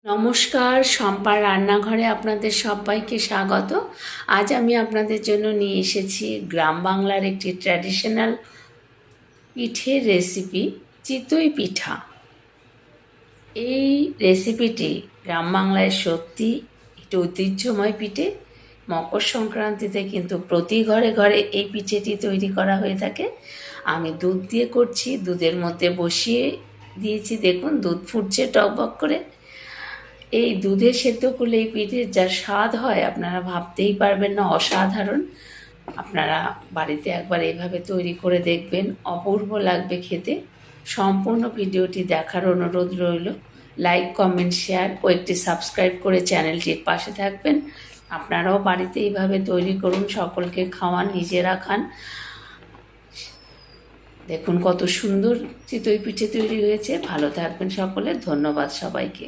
নমস্কার, শম্পার রান্নাঘরে আপনাদের সবাইকে স্বাগত। আজ আমি আপনাদের জন্য নিয়ে এসেছি গ্রাম বাংলার একটি ট্র্যাডিশনাল পিঠের রেসিপি, চিতই পিঠা। এই রেসিপিটি গ্রাম বাংলায় সত্যি একটি ঐতিহ্যময় পিঠে। মকর সংক্রান্তিতে কিন্তু প্রতি ঘরে ঘরে এই পিঠেটি তৈরি করা হয়ে থাকে। আমি দুধ দিয়ে করছি, দুধের মধ্যে বসিয়ে দিয়েছি, দেখুন দুধ ফুটছে টকবক করে। এই দুধে সেদ্ধ করলে এই পিঠের যা স্বাদ হয় আপনারা ভাবতেই পারবেন না, অসাধারণ। আপনারা বাড়িতে একবার এইভাবে তৈরি করে দেখবেন, অপূর্ব লাগবে খেতে। সম্পূর্ণ ভিডিওটি দেখার অনুরোধ রইল। লাইক, কমেন্ট, শেয়ার ও একটি সাবস্ক্রাইব করে চ্যানেলটির পাশে থাকবেন। আপনারাও বাড়িতে এইভাবে তৈরি করুন, সকলকে খাওয়ান, নিজেরা খান। দেখুন কত সুন্দর চিতই পিঠে তৈরি হয়েছে। ভালো থাকবেন সকলে, ধন্যবাদ সবাইকে।